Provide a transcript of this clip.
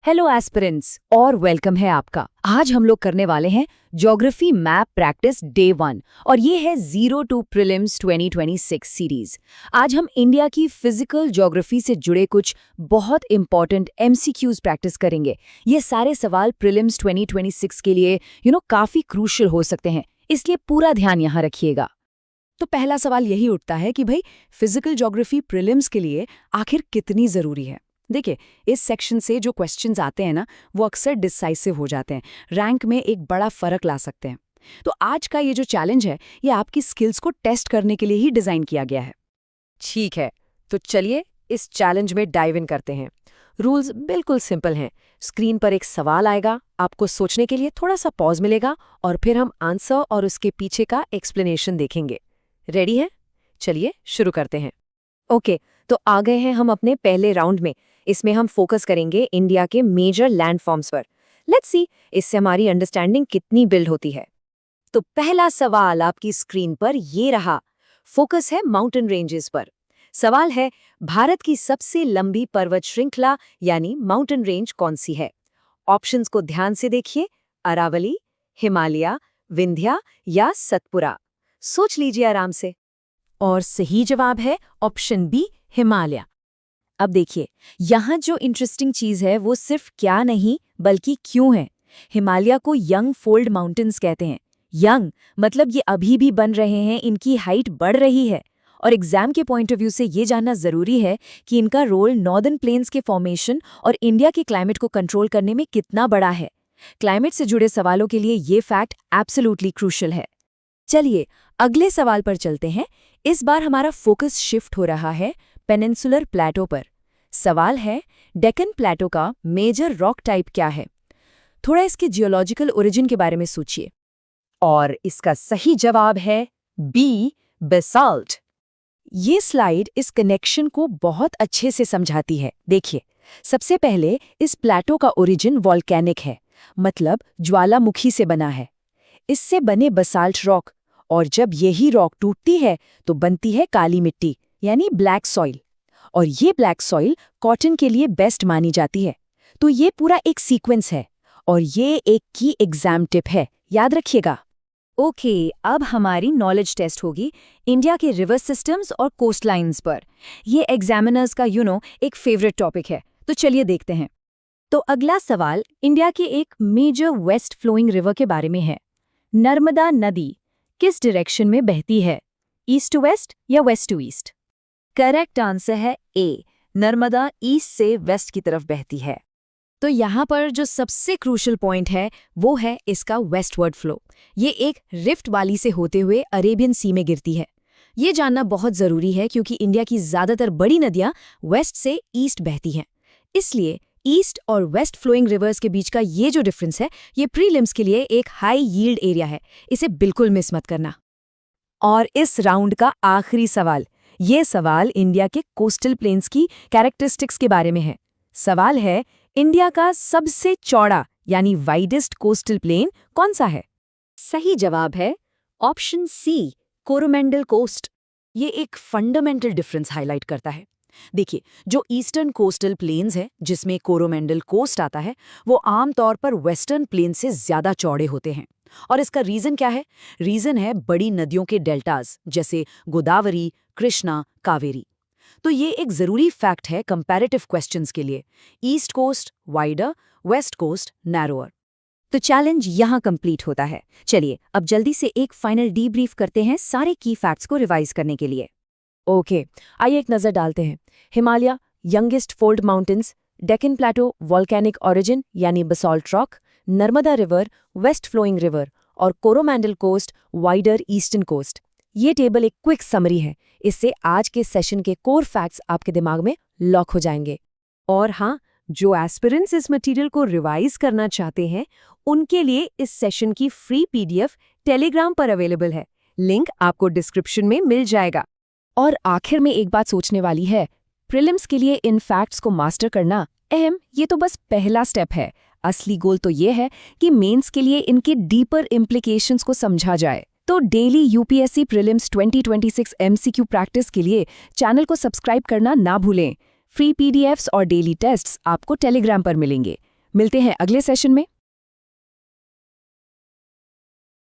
Hello aspirants और welcome है आपका। आज हम लोग करने वाले हैं ज्योग्राफी मैप प्रैक्टिस डे 1 और ये है 0 प्रीलिम्स 2026 सीरीज। आज हम इंडिया की फिजिकल ज्योग्राफी से जुड़े कुछ बहुत इंपॉर्टेंट एमसीक्यूज प्रैक्टिस करेंगे। ये सारे सवाल प्रीलिम्स 2026 के लिए काफी क्रूशियल हो सकते हैं, इसलिए पूरा ध्यान यहाँ रखिएगा। तो पहला सवाल यही उठता है कि भाई फिजिकल ज्योग्राफी प्रीलिम्स के लिए आखिर कितनी जरूरी है। देखिए, इस सेक्शन से जो क्वेश्चंस आते हैं ना, वो अक्सर डिसाइसिव हो जाते हैं, रैंक में एक बड़ा फर्क ला सकते हैं। तो आज का ये जो चैलेंज है, ये आपकी स्किल्स को टेस्ट करने के लिए ही डिजाइन किया गया है। ठीक है, तो चलिए इस चैलेंज में डाइव इन करते हैं। रूल्स बिल्कुल सिंपल हैं। स्क्रीन पर एक सवाल आएगा, आपको सोचने के लिए थोड़ा सा पॉज मिलेगा और फिर हम आंसर और उसके पीछे का एक्सप्लेनेशन देखेंगे। रेडी हैं? चलिए शुरू करते हैं। ओके, तो आ गए हैं हम अपने पहले राउंड में। इसमें हम फोकस करेंगे इंडिया के मेजर लैंडफॉर्म्स पर। लेट्स सी इससे हमारी अंडरस्टैंडिंग कितनी बिल्ड होती है। तो पहला सवाल आपकी स्क्रीन पर ये रहा। फोकस है माउंटेन रेंजेस पर। सवाल है, भारत की सबसे लंबी पर्वत श्रृंखला यानी माउंटेन रेंज कौन सी है? ऑप्शंस को ध्यान से देखिए। अरावली, हिमालय, विंध्या या सतपुरा। सोच लीजिए आराम से। और सही जवाब है ऑप्शन बी, हिमालय। अब देखिए, यहाँ जो इंटरेस्टिंग चीज है वो सिर्फ क्या नहीं बल्कि क्यों है। हिमालय को यंग फोल्ड माउंटेन्स कहते हैं। यंग मतलब ये अभी भी बन रहे हैं, इनकी हाइट बढ़ रही है। और एग्जाम के पॉइंट ऑफ व्यू से ये जानना जरूरी है कि इनका रोल नॉर्दर्न प्लेन्स के फॉर्मेशन और इंडिया के क्लाइमेट को कंट्रोल करने में कितना बड़ा है। क्लाइमेट से जुड़े सवालों के लिए ये फैक्ट एब्सोल्युटली क्रूशियल है। चलिए अगले सवाल पर चलते हैं। इस बार हमारा फोकस शिफ्ट हो रहा है पेनिनसुलर प्लेटो पर। सवाल है, डेक्कन प्लेटो का मेजर रॉक टाइप क्या है? थोड़ा इसके जियोलॉजिकल ओरिजिन के बारे में सोचिए। और इसका सही जवाब है बी, बेसाल्ट। ये स्लाइड इस कनेक्शन को बहुत अच्छे से समझाती है। देखिए, सबसे पहले इस प्लेटो का ओरिजिन वॉल्केनिक है, मतलब ज्वालामुखी से बना है। इससे बने बसाल्ट रॉक, और जब यही रॉक टूटती है तो बनती है काली मिट्टी यानी ब्लैक सॉइल। और ये ब्लैक सॉइल कॉटन के लिए बेस्ट मानी जाती है। तो ये पूरा एक सीक्वेंस है और ये एक की एग्जाम टिप है, याद रखिएगा। ओके, अब हमारी नॉलेज टेस्ट होगी इंडिया के रिवर सिस्टम्स और कोस्ट लाइन्स पर। ये एग्जामिनर्स का एक फेवरेट टॉपिक है, तो चलिए देखते हैं। तो अगला सवाल इंडिया के एक मेजर वेस्ट फ्लोइंग रिवर के बारे में है। नर्मदा नदी किस डायरेक्शन में बहती है? ईस्ट टू वेस्ट या west to east? Correct answer है ए, नर्मदा ईस्ट से वेस्ट की तरफ बहती है। तो यहाँ पर जो सबसे क्रूशियल पॉइंट है वो है इसका वेस्टवर्ड फ्लो। ये एक रिफ्ट वैली से होते हुए अरेबियन सी में गिरती है। ये जानना बहुत जरूरी है क्योंकि इंडिया की ज्यादातर बड़ी नदियां वेस्ट से ईस्ट बहती हैं। इसलिए ईस्ट और वेस्ट फ्लोइंग रिवर्स के बीच का ये जो डिफरेंस है, ये प्रीलिम्स के लिए एक हाई यील्ड एरिया है। इसे बिल्कुल मिस मत करना। और इस राउंड का आखिरी सवाल, ये सवाल इंडिया के कोस्टल प्लेन्स की कैरेक्टरिस्टिक्स के बारे में है। सवाल है, इंडिया का सबसे चौड़ा यानी वाइडेस्ट कोस्टल प्लेन कौन सा है? सही जवाब है ऑप्शन सी, कोरोमेंडल कोस्ट। ये एक फंडामेंटल डिफरेंस हाईलाइट करता है। देखिए, जो ईस्टर्न कोस्टल प्लेन्स है जिसमें कोरोमेंडल कोस्ट आता है, वो आमतौर पर वेस्टर्न प्लेन से ज्यादा चौड़े होते हैं। और इसका रीजन क्या है? रीजन है बड़ी नदियों के डेल्टास जैसे गोदावरी, कृष्णा, कावेरी। तो ये एक जरूरी फैक्ट है कंपैरेटिव क्वेश्चंस के लिए। East coast wider, west coast narrower. तो चैलेंज यहाँ कंप्लीट होता है। चलिए अब जल्दी से एक फाइनल डीब्रीफ करते हैं सारे की फैक्ट्स को रिवाइज करने के लिए। ओके, आइए एक नजर डालते हैं। Himalaya youngest fold mountains, Deccan plateau volcanic origin यानी basalt rock, Narmada river west flowing river और Coromandel coast wider eastern coast. ये टेबल एक क्विक समरी है। इससे आज के सेशन के कोर फैक्ट्स आपके दिमाग में लॉक हो जाएंगे। और हाँ, जो एस्पिरेंट्स इस मटेरियल को रिवाइज करना चाहते हैं, उनके लिए इस सेशन की फ्री पीडीएफ टेलीग्राम पर अवेलेबल है। लिंक आपको डिस्क्रिप्शन में मिल जाएगा। और आखिर में एक बात सोचने वाली है, प्रीलिम्स के लिए इन फैक्ट्स को मास्टर करना ये तो बस पहला स्टेप है। असली गोल तो ये है कि मेंस के लिए इनके डीपर इम्प्लीकेशंस को समझा जाए। तो daily UPSC prelims 2026 MCQ practice के लिए चैनल को सब्सक्राइब करना ना भूलें। फ्री पीडीएफ्स और डेली टेस्ट्स आपको टेलीग्राम पर मिलेंगे। मिलते हैं अगले सेशन में।